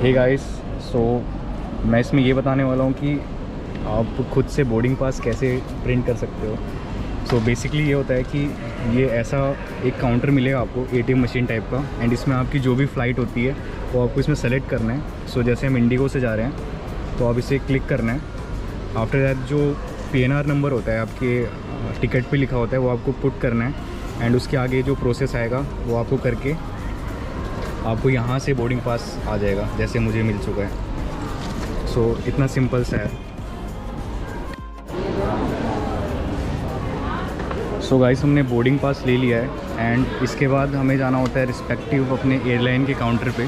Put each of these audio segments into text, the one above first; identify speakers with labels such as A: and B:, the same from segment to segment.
A: Hey guys, सो मैं इसमें ये बताने वाला हूँ कि आप खुद से बोर्डिंग पास कैसे प्रिंट कर सकते हो। सो बेसिकली ये होता है कि ये ऐसा एक काउंटर मिलेगा आपको एटीएम मशीन टाइप का, एंड इसमें आपकी जो भी फ़्लाइट होती है वो आपको इसमें सेलेक्ट करना है। सो जैसे हम इंडिगो से जा रहे हैं तो आप इसे क्लिक करना है। आफ्टर दैट जो PNR नंबर होता है आपके टिकट पे लिखा होता है वो आपको पुट करना है, एंड उसके आगे जो प्रोसेस आएगा वो आपको करके आपको यहाँ से बोर्डिंग पास आ जाएगा, जैसे मुझे मिल चुका है। सो इतना सिंपल सा है। सो गाइस, हमने बोर्डिंग पास ले लिया है एंड इसके बाद हमें जाना होता है रिस्पेक्टिव अपने एयरलाइन के काउंटर पे।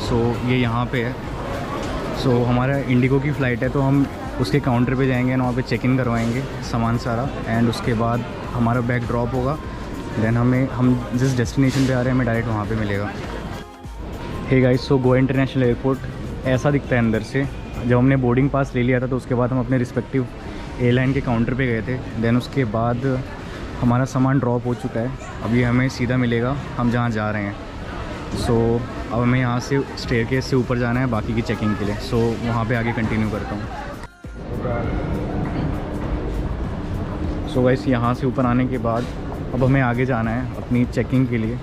A: सो ये यहाँ पे है। सो हमारा इंडिगो की फ़्लाइट है तो हम उसके काउंटर पे जाएंगे, वहाँ पे चेक इन करवाएंगे सामान सारा, एंड उसके बाद हमारा बैग ड्रॉप होगा। देन हम जिस डेस्टिनेशन पे आ रहे हैं हमें डायरेक्ट वहाँ पे मिलेगा। हे गाइस, सो गोवा इंटरनेशनल एयरपोर्ट ऐसा दिखता है अंदर से। जब हमने बोर्डिंग पास ले लिया था तो उसके बाद हम अपने रिस्पेक्टिव एयरलाइन के काउंटर पे गए थे। देन उसके बाद हमारा सामान ड्रॉप हो चुका है। अभी हमें सीधा मिलेगा हम जहाँ जा रहे हैं। सो अब हमें यहाँ से स्टेयरकेस से ऊपर जाना है बाकी की चेकिंग के लिए। सो वहाँ पे आगे कंटिन्यू करता हूँ। सो गाइस, यहाँ से ऊपर आने के बाद अब हमें आगे जाना है अपनी चेकिंग के लिए।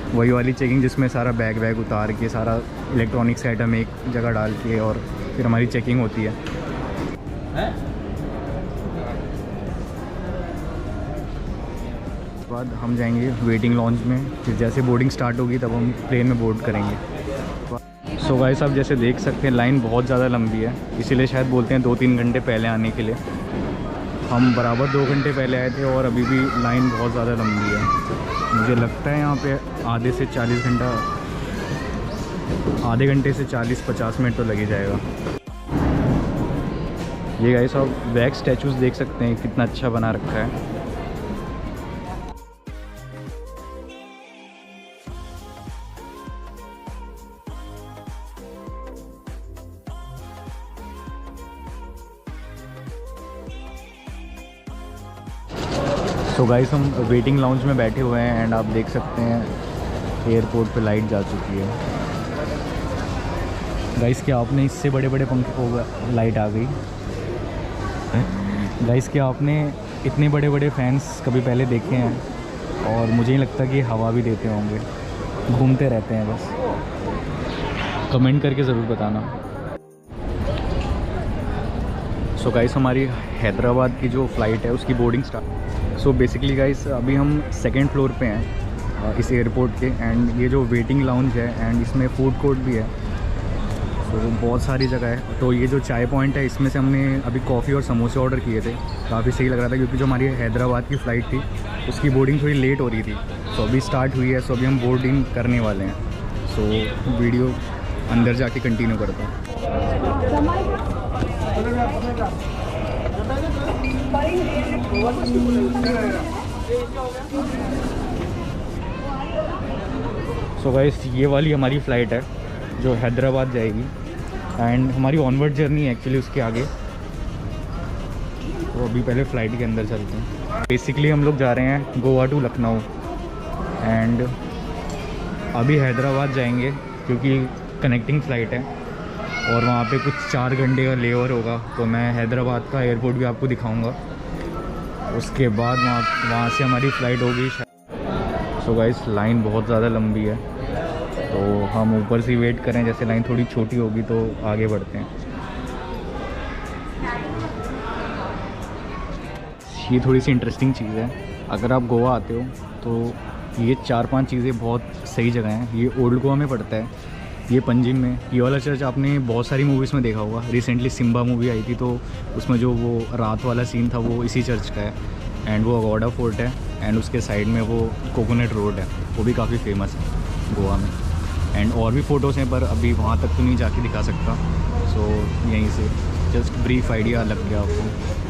A: वही वाली चेकिंग जिसमें सारा बैग उतार के सारा इलेक्ट्रॉनिक्स आइटम एक जगह डाल के और फिर हमारी चेकिंग होती है। उसके बाद हम जाएंगे वेटिंग लॉन्ज में, फिर जैसे बोर्डिंग स्टार्ट होगी तब हम प्लेन में बोर्ड करेंगे। सो गाइस, आप जैसे देख सकते हैं लाइन बहुत ज़्यादा लंबी है, इसीलिए शायद बोलते हैं 2-3 घंटे पहले आने के लिए। हम बराबर 2 घंटे पहले आए थे और अभी भी लाइन बहुत ज़्यादा लंबी है। मुझे लगता है यहाँ पे आधे घंटे से 40-50 मिनट तो लग ही जाएगा। ये गाइस, आप वैक्स स्टैचूज़ देख सकते हैं कितना अच्छा बना रखा है। तो गाइस, हम वेटिंग लाउंज में बैठे हुए हैं एंड आप देख सकते हैं एयरपोर्ट पे लाइट जा चुकी है। गाइस, क्या आपने इससे बड़े बड़े पंखे को लाइट आ गई? गाइस, क्या आपने इतने बड़े बड़े फैंस कभी पहले देखे हैं? और मुझे नहीं लगता कि हवा भी देते होंगे, घूमते रहते हैं बस। कमेंट करके ज़रूर बताना। सो गाइस, हमारी हैदराबाद की जो फ़्लाइट है उसकी boarding start. So basically guys, अभी हम 2nd फ्लोर पे हैं इस एयरपोर्ट के, एंड ये जो वेटिंग लाउंज है एंड इसमें फूड कोर्ट भी है। तो बहुत सारी जगह है। तो ये जो चाय पॉइंट है इसमें से हमने अभी कॉफ़ी और समोसे ऑर्डर किए थे। काफ़ी सही लग रहा था क्योंकि जो हमारी हैदराबाद की फ़्लाइट थी उसकी बोर्डिंग थोड़ी लेट हो रही थी। सो अभी स्टार्ट हुई है, सो अभी हम बोर्डिंग करने वाले हैं। सो वीडियो अंदर जाके कंटिन्यू करता हूँ। सो गाइस, ये वाली हमारी फ़्लाइट है जो हैदराबाद जाएगी, एंड हमारी ऑनवर्ड जर्नी है एक्चुअली उसके आगे। तो अभी पहले फ़्लाइट के अंदर चलते हैं। बेसिकली हम लोग जा रहे हैं गोवा टू लखनऊ, एंड अभी हैदराबाद जाएंगे क्योंकि कनेक्टिंग फ़्लाइट है और वहाँ पे कुछ 4 घंटे का लेओवर होगा। तो मैं हैदराबाद का एयरपोर्ट भी आपको दिखाऊंगा। उसके बाद वहाँ से हमारी फ़्लाइट होगी। सो गाइस, लाइन बहुत ज़्यादा लंबी है तो हम ऊपर से वेट करें, जैसे लाइन थोड़ी छोटी होगी तो आगे बढ़ते हैं। ये थोड़ी सी इंटरेस्टिंग चीज़ है, अगर आप गोवा आते हो तो ये 4-5 चीज़ें बहुत सही जगह हैं। ये ओल्ड गोवा में पड़ता है, ये पंजिम में। ये वाला चर्च आपने बहुत सारी मूवीज़ में देखा होगा। रिसेंटली सिम्बा मूवी आई थी तो उसमें जो वो रात वाला सीन था वो इसी चर्च का है। एंड वो अगोड़ा फोर्ट है, एंड उसके साइड में वो कोकोनट रोड है, वो भी काफ़ी फेमस है गोवा में। एंड और भी फ़ोटोज़ हैं पर अभी वहाँ तक तो नहीं जाके दिखा सकता। सो यहीं से जस्ट ब्रीफ आइडिया लग गया आपको।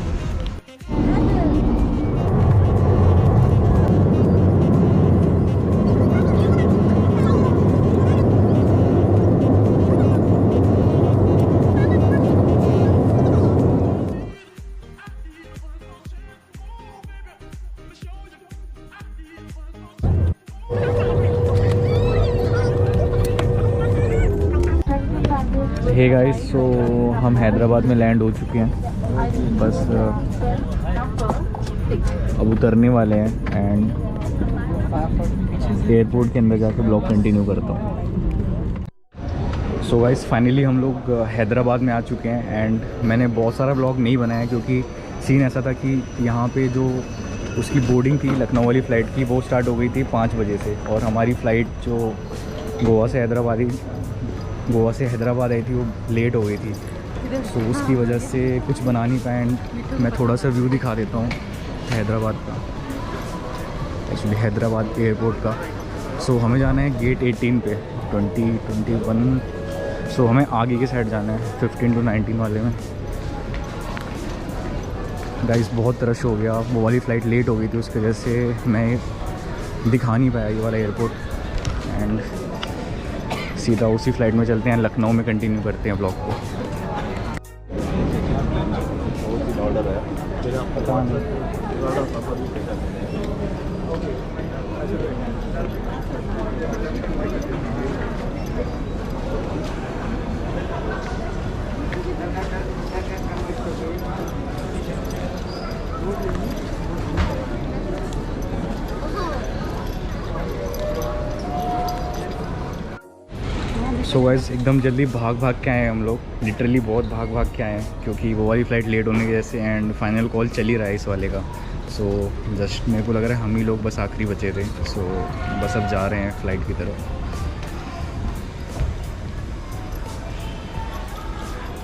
A: हे गाइस, सो हम हैदराबाद में लैंड हो चुके हैं, बस अब उतरने वाले हैं एंड एयरपोर्ट के अंदर जाके ब्लॉग कंटिन्यू करता हूँ। सो गाइस फाइनली हम लोग हैदराबाद में आ चुके हैं एंड मैंने बहुत सारा ब्लॉग नहीं बनाया क्योंकि सीन ऐसा था कि यहाँ पे जो उसकी बोर्डिंग थी लखनऊ वाली फ़्लाइट की, वो स्टार्ट हो गई थी 5 बजे से, और हमारी फ़्लाइट जो गोवा से हैदराबाद आई थी वो लेट हो गई थी। तो उसकी वजह से कुछ बना नहीं पाया एंड मैं थोड़ा सा व्यू दिखा देता हूँ हैदराबाद का, एक्चुअली हैदराबाद एयरपोर्ट का। सो हमें जाना है गेट 18 पे 2021। सो हमें आगे के साइड जाना है 15 to 19 वाले में। गाइस बहुत रश हो गया, वो वाली फ़्लाइट लेट हो गई थी, उसकी वजह से मैं दिखा नहीं पाया ये वाला एयरपोर्ट एंड सीधा उसी फ्लाइट में चलते हैं, लखनऊ में कंटिन्यू करते हैं ब्लॉग को। पता नहीं सो गाइस एकदम जल्दी भाग के आए हम लोग, लिटरली बहुत भाग के आए हैं क्योंकि वो वाली फ़्लाइट लेट होने की वजह से एंड फाइनल कॉल चल ही रहा है इस वाले का। सो जस्ट मेरे को लग रहा है हम ही लोग बस आखिरी बचे थे। सो बस अब जा रहे हैं फ़्लाइट की तरफ।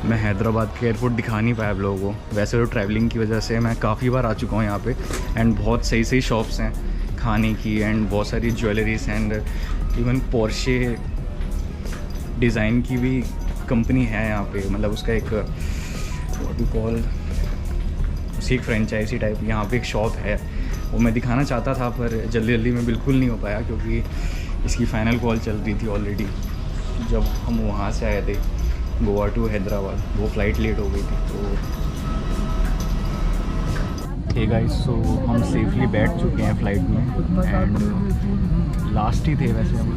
A: मैं हैदराबाद के एयरपोर्ट दिखा नहीं पाया आप लोगों को, वैसे तो ट्रैवलिंग की वजह से मैं काफ़ी बार आ चुका हूँ यहाँ पे एंड बहुत सही शॉप्स हैं खाने की एंड बहुत सारी jewelleries and even Porsche design की भी कंपनी है यहाँ पे, मतलब उसका एक व्हाट यू कॉल उसी एक फ्रेंचाइजी टाइप यहाँ पे एक शॉप है, वो मैं दिखाना चाहता था पर जल्दी में बिल्कुल नहीं हो पाया क्योंकि इसकी फ़ाइनल कॉल चल रही थी ऑलरेडी। जब हम वहाँ से आए थे गोवा टू हैदराबाद, वो फ़्लाइट लेट हो गई थी। तो हे गाइस, सो हम सेफली बैठ चुके हैं फ़्लाइट में एंड लास्ट ही थे वैसे हम।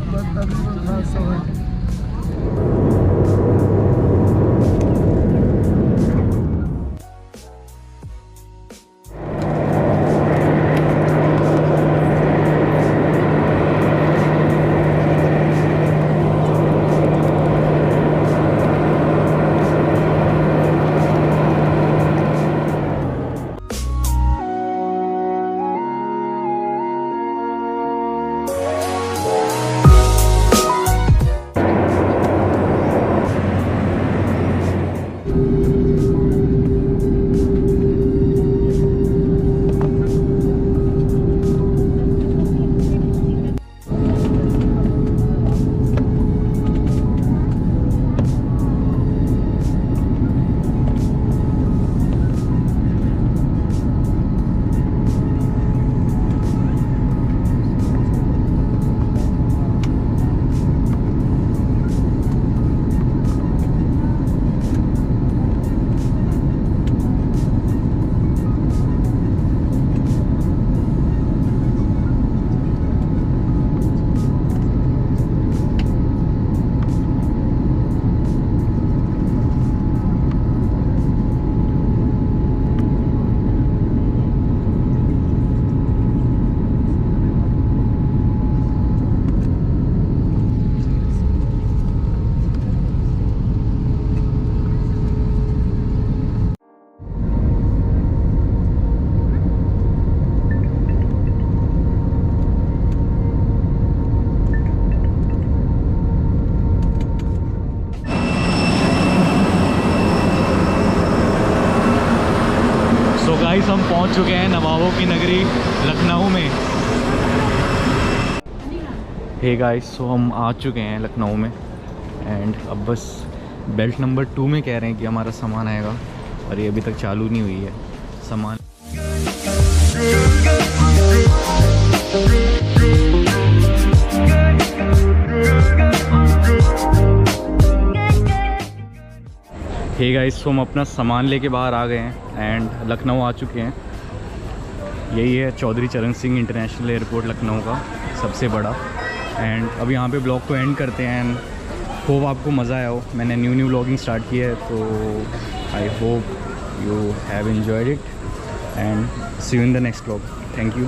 A: गाइस हम पहुंच चुके हैं नवाबों की नगरी लखनऊ में। हे गाइस, सो हम आ चुके हैं लखनऊ में एंड अब बस बेल्ट नंबर 2 में कह रहे हैं कि हमारा सामान आएगा और ये अभी तक चालू नहीं हुई है सामान। हे गाइस, सो हम अपना सामान लेके बाहर आ गए हैं एंड लखनऊ आ चुके हैं। यही है चौधरी चरण सिंह इंटरनेशनल एयरपोर्ट लखनऊ का सबसे बड़ा। एंड अब यहाँ पे ब्लॉग को एंड करते हैं एंड होप आपको मज़ा आया हो। मैंने न्यू व्लॉगिंग स्टार्ट किया है, तो I hope you have enjoyed it and see you in the next vlog. Thank you.